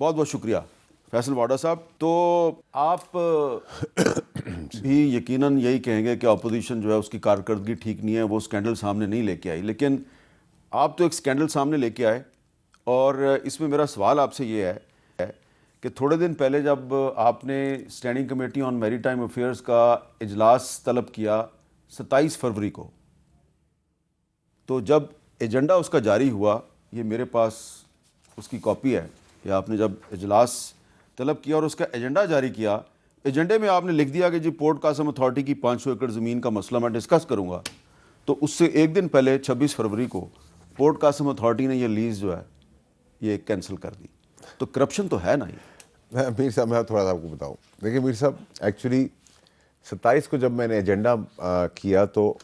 बहुत बहुत शुक्रिया फैसल वाडा साहब। तो आप भी यकीनन यही कहेंगे कि अपोजिशन जो है उसकी कारकर्दगी ठीक नहीं है, वो स्कैंडल सामने नहीं लेके आई, लेकिन आप तो एक स्कैंडल सामने लेके आए। और इसमें मेरा सवाल आपसे ये है कि थोड़े दिन पहले जब आपने standing committee on maritime affairs का इजलास तलब किया 27 फरवरी को, तो जब एजेंडा उसका जारी हुआ, ये मेरे पास उसकी कॉपी है कि आपने जब इजलास तलब किया और उसका एजेंडा जारी किया, एजेंडे में आपने लिख दिया कि जी पोर्ट कासिम अथॉरिटी की 500 एकड़ ज़मीन का मसला मैं डिस्कस करूंगा। तो उससे एक दिन पहले 26 फरवरी को पोर्ट कासिम अथॉरिटी ने ये लीज़ जो है ये कैंसिल कर दी। तो करप्शन तो है ना ही। मीर साहब मैं थोड़ा सा आपको बताऊं, देखिए मीर साहब, एक्चुअली 27 को जब मैंने एजेंडा किया तो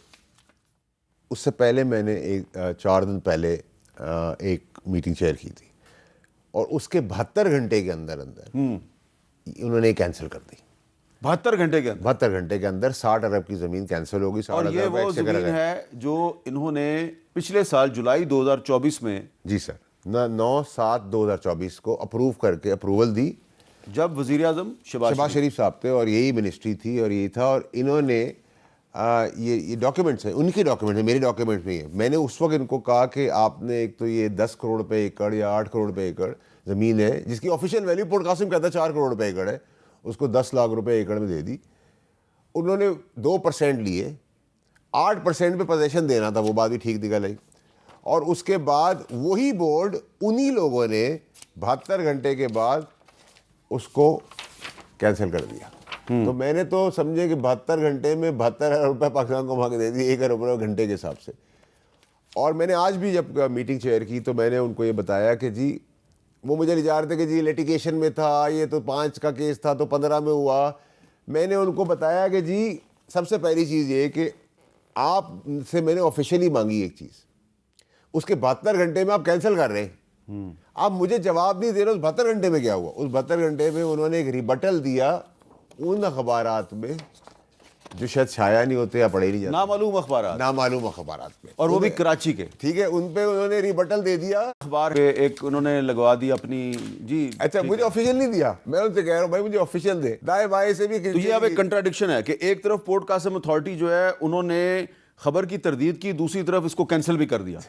उससे पहले मैंने 4 दिन पहले एक मीटिंग चेयर की थी और उसके 72 घंटे के अंदर उन्होंने कैंसिल कर दी। 72 घंटे के अंदर 72 घंटे के अंदर 60 अरब की ज़मीन कैंसिल होगी। और ये वो ज़मीन है जो इन्होंने पिछले साल जुलाई 2024 में, जी सर, 9/7/2024 को अप्रूवल दी, जब वज़ीर आज़म शहबाज शरीफ साहब थे और यही मिनिस्ट्री थी और यही था, और इन्होंने ये डॉक्यूमेंट्स हैं, उनके डॉक्यूमेंट्स हैं, मेरे डॉक्यूमेंट्स नहीं है। मैंने उस वक्त इनको कहा कि आपने एक तो ये 10 करोड़ रुपए एकड़ या 8 करोड़ रुपए एकड़ ज़मीन है जिसकी ऑफिशियल वैल्यू पोर्ट कासिम कहता है 4 करोड़ रुपए एकड़ है, उसको 10 लाख रुपए एकड़ में दे दी। उन्होंने 2% लिए, 8% पे पोजेसन देना था, वो बात भी ठीक निकल आई। और उसके बाद वही बोर्ड उन्हीं लोगों ने 72 घंटे के बाद उसको कैंसिल कर दिया। तो मैंने तो समझे कि 72 घंटे में 72 अरब रुपये पाकिस्तान को वहाँ के दे दिए, 1 अरब रुपये घंटे के हिसाब से। और मैंने आज भी जब मीटिंग चेयर की तो मैंने उनको ये बताया कि जी, वो मुझे ले जा रहे थे कि जी लिटिगेशन में था, ये तो 5 का केस था तो 15 में हुआ। मैंने उनको बताया कि जी सबसे पहली चीज़ ये कि आपसे मैंने ऑफिशियली मांगी एक चीज़, उसके 72 घंटे में आप कैंसिल कर रहे हैं, आप मुझे जवाब नहीं दे रहे। उस 72 घंटे में क्या हुआ? उस 72 घंटे में उन्होंने एक रिबटल दिया उन अखबारात में जो शायद छाया नहीं होते या पढ़े नहीं जाते, नामालूम अखबारात में, और वो भी कराची के, ठीक है, उन पे उन्होंने रिबटल दे दिया। अखबार पे एक उन्होंने लगवा दी अपनी, जी अच्छा, मुझे ऑफिशियल नहीं दिया, मैं उनसे कह रहा हूँ भाई मुझे ऑफिशियल दे, दाएं बाएं से भी। तो ये अब एक कंट्राडिक्शन है कि एक तरफ पोर्ट कासिम अथॉरिटी जो है उन्होंने खबर की तरदीद की, दूसरी तरफ इसको कैंसिल भी कर दिया।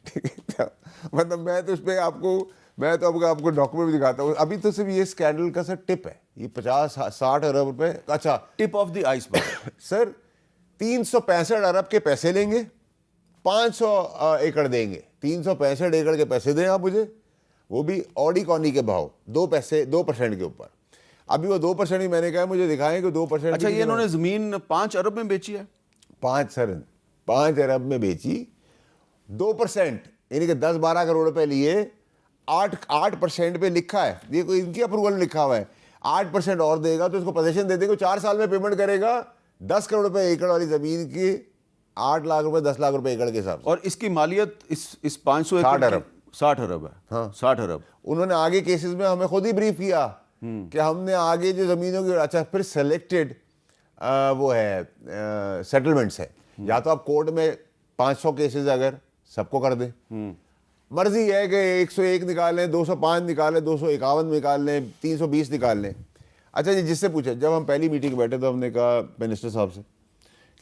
ठीक है, मतलब मैं तो आपको डॉक्यूमेंट भी दिखाता हूँ। अभी तो सिर्फ ये स्कैंडल का सर टिप है, ये 50-60 अरब रुपए, अच्छा tip of the iceberg. Sir 365 अरब के पैसे लेंगे, 500 एकड़ देंगे, 365 एकड़ के पैसे दें आप मुझे, वो भी ऑडी कॉनी के भाव, 2% के ऊपर। अभी वो 2% ही मैंने कहा मुझे दिखाएं कि 2%। अच्छा, ये इन्होंने जमीन 5 अरब में बेची है? 5 अरब में बेची, 2% यानी कि 10-12 करोड़ रुपए लिए, 8% पे लिखा है, ये कोई इनकी अप्रूवल में लिखा हुआ है, 8% और देगा तो इसको पोजेसन दे देंगे, 4 साल में पेमेंट करेगा 10 करोड़ रुपए एकड़ वाली जमीन की 8 लाख रुपए 10 लाख रुपए एकड़ के हिसाब से। और इसकी मालियत इस 500 60 अरब 60 अरब है। हाँ, 60 अरब। उन्होंने आगे केसेस में हमें खुद ही ब्रीफ किया कि हमने आगे जो जमीनों की, अच्छा फिर सेलेक्टेड वो है सेटलमेंट्स है, या तो आप कोर्ट में 500 केसेस अगर सबको कर दें, मर्जी है कि 101 निकाल लें, 205 निकाल लें, 251 निकाल लें, 320 निकाल लें। अच्छा जी, जिससे पूछे, जब हम पहली मीटिंग में बैठे तो हमने कहा मिनिस्टर साहब से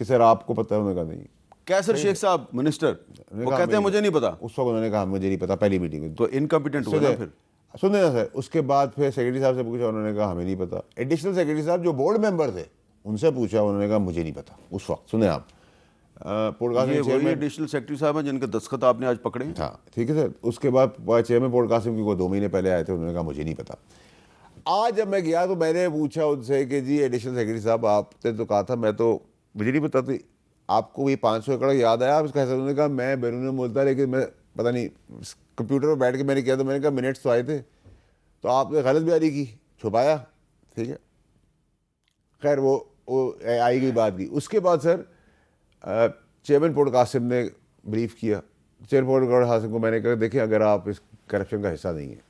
कि सर आपको पता है? उन्होंने कहा नहीं। कैसर शेख साहब मिनिस्टर, वो कहते हैं मुझे नहीं पता। उस वक्त उन्होंने कहा मुझे नहीं पता, पहली मीटिंग में। तो इनकम्पिटेंट हुआ ना फिर। सुने ना सर, उसके बाद फिर सेक्रेटरी साहब से पूछा, उन्होंने कहा हमें नहीं पता। एडिशनल सेक्रेटरी साहब जो बोर्ड मेंबर थे उनसे पूछा, उन्होंने कहा मुझे नहीं पता उस वक्त। सुने आप, एडिशनल सेक्रेटरी साहब हैं जिनके दस्तखत आपने आज पकड़े। हाँ ठीक है सर। उसके बाद चेयरमैन पोर्ट कासिम की को 2 महीने पहले आए थे, उन्होंने कहा मुझे नहीं पता। आज जब मैं गया तो मैंने पूछा उनसे कि जी एडिशनल सेक्रेटरी साहब आपने तो कहा था, मैं तो मुझे नहीं पता थी, आपको ये 500 एकड़ याद आया आप इसका? उन्होंने कहा मैं बैरून मुल्क था, लेकिन मैं पता नहीं कंप्यूटर पर बैठ के मैंने किया, तो मैंने कहा मिनट्स तो आए थे, तो आपने गलत बयानी की, छुपाया। ठीक है, खैर वो आई गई बात की। उसके बाद सर चेयरमैन पोर्ट कासिम ने ब्रीफ किया, चेयरमैन पोर्ट कासिम को मैंने कहा देखिए अगर आप इस करप्शन का हिस्सा नहीं है,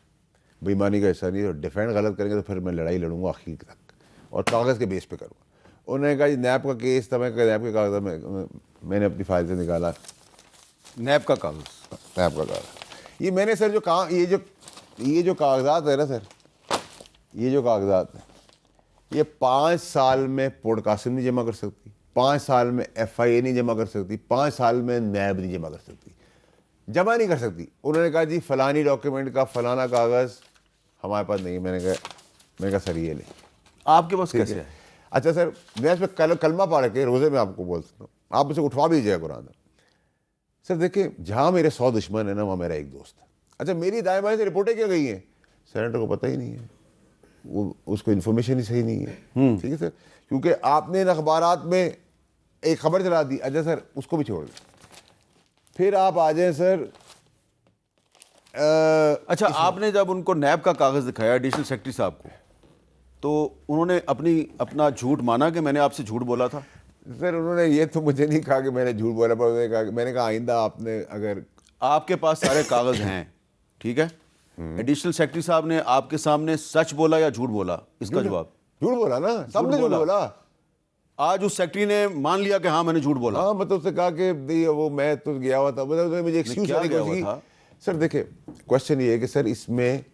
बेईमानी का हिस्सा नहीं है, और डिफेंड गलत करेंगे तो फिर मैं लड़ाई लड़ूंगा आखिर तक, और कागज़ के बेस पे करूँगा। उन्होंने कहा नैब का केस था, मैं नैब के कागज़ मैंने अपनी फाइल से निकाला, नैब का कागज़, नैब का कागज़, ये मैंने सर जो काम, ये जो कागजात है ना सर, ये जो कागजात हैं ये 5 साल में पोर्ट कासिम नहीं जमा कर सकती, 5 साल में FIA नहीं जमा कर सकती, 5 साल में नैब नहीं जमा कर सकती, जमा नहीं कर सकती। उन्होंने कहा जी फलानी डॉक्यूमेंट का फलाना कागज़ हमारे पास नहीं है। मैंने कहा सर ये ले, आपके पास कैसे है? अच्छा सर मैं इस पर कलमा पढ़ के रोज़े में आपको बोल सकता हूँ, आप उसे उठवा भी दीजिएगा कुरान। सर देखिए जहाँ मेरे 100 दुश्मन है ना वहाँ मेरा एक दोस्त है। अच्छा मेरी दाएं बाएं से रिपोर्टें क्या गई हैं, सेनेटर को पता ही नहीं है, वो उसको इन्फॉर्मेशन ही सही नहीं है। ठीक है सर, क्योंकि आपने इन अखबारात में एक खबर चला दी। अच्छा सर उसको भी छोड़ दें, फिर आप आ जाएं सर। अच्छा आपने जब उनको नैब का कागज़ दिखाया एडिशनल सेक्रेटरी साहब को, तो उन्होंने अपना झूठ माना कि मैंने आपसे झूठ बोला था? सर उन्होंने ये तो मुझे नहीं कहा कि मैंने झूठ बोला, पर मैंने कहा आइंदा आपने अगर आपके पास सारे कागज़ हैं, ठीक है, एडिशनल सेक्रेटरी साहब ने आपके सामने सच बोला या झूठ बोला, इसका जवाब? झूठ बोला ना, सबने झूठ बोला। आज उस सेक्रेटरी ने मान लिया कि हाँ मैंने झूठ बोला। हाँ मतलब उसने कहा कि वो मैं तो गया हुआ था, मतलब मुझे एक्सक्यूज क्या गया हुआ था? सर देखिए क्वेश्चन ये है कि सर इसमें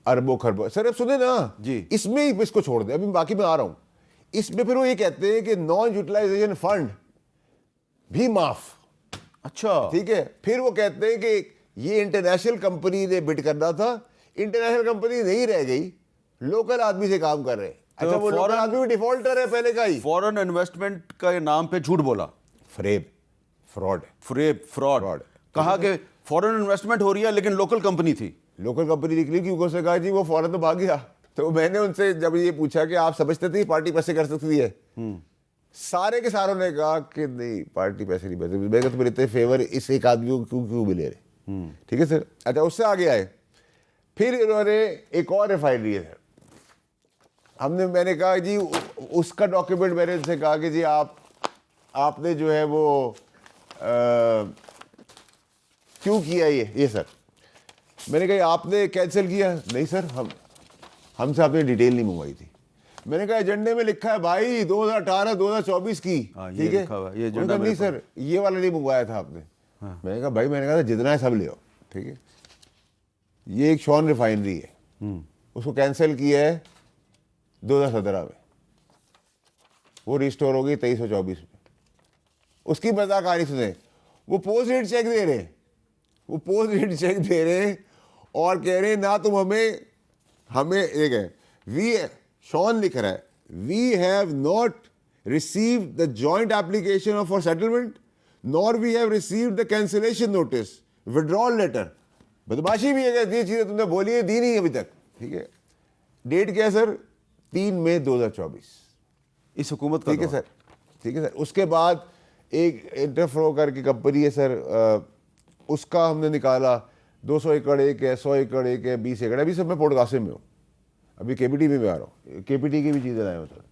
अरबों खरबों, सर अब सुने ना जी, इसमें ही इसको छोड़ दे, अभी बाकी मैं आ रहा हूँ। इसमें फिर वो ये कहते हैं कि नॉन यूटिलाइजेशन फंड भी माफ। अच्छा ठीक है, फिर वो कहते हैं कि ये इंटरनेशनल कंपनी ने बिड करना था, इंटरनेशनल कंपनी नहीं रह गई, लोकल आदमी से काम कर रहे हैं। तो अच्छा वो लोकल आदमी भी डिफॉल्टर है पहले का ही, फॉरेन इन्वेस्टमेंट का नाम पे झूठ बोला, फ्रॉड कहा कि फॉरेन इन्वेस्टमेंट हो रही है लेकिन लोकल कंपनी थी, लोकल कंपनी निकली क्योंकि उसने कहा जी वो फॉरेन तो भाग गया। तो मैंने उनसे जब ये पूछा कि आप समझते थे पार्टी पैसे कर सकती है, सारे के सारों ने कहा कि नहीं पार्टी पैसे नहीं पैसे, मैं तो मेरे इतने फेवर इस एक आदमी को क्यों मिले रहे। ठीक है सर, अच्छा उससे आगे आए, फिर इन्होंने एक और रिफाइनरी है सर, मैंने कहा जी उसका डॉक्यूमेंट, मैंने उनसे कहा कि जी आपने जो है वो क्यों किया ये सर। मैंने कहा आपने कैंसिल किया? नहीं सर हमसे आपने डिटेल नहीं मंगवाई थी। मैंने कहा एजेंडे में लिखा है भाई 2018-2024 की, ठीक है, ये एजेंडा नहीं सर ये वाला नहीं मंगवाया था आपने। मैंने कहा भाई, मैंने कहा था जितना है सब ले आओ, ठीक है। ये एक शॉन रिफाइनरी है, उसको कैंसिल किया है 2017 में, वो रिस्टोर हो गई 2324 में। उसकी मजाक कहानी सुने, वो पोस्ट डेट चेक दे रहे हैं, वो पोस्ट डेट चेक दे रहे हैं और कह रहे हैं ना तुम हमें एक है वी, शॉन लिख रहा है we have not received the joint application for settlement nor we have received the cancellation notice withdrawal letter. बदमाशी भी है, ये चीजें तुमने बोली है दी नहीं अभी तक, ठीक है। डेट क्या है सर? 3 मई 2024, इस हुकूमत का, ठीक है सर, ठीक है सर। उसके बाद एक इंटरफ्लो करके कंपनी है सर, उसका हमने निकाला 200 एकड़ एक है, 100 एकड़ एक है, 20 एकड़। अभी सब मैं पोर्ट कासिम में हूँ, अभी KPT में भी आ रहा हूँ, KPT की भी चीज़ें लाए हूँ सर।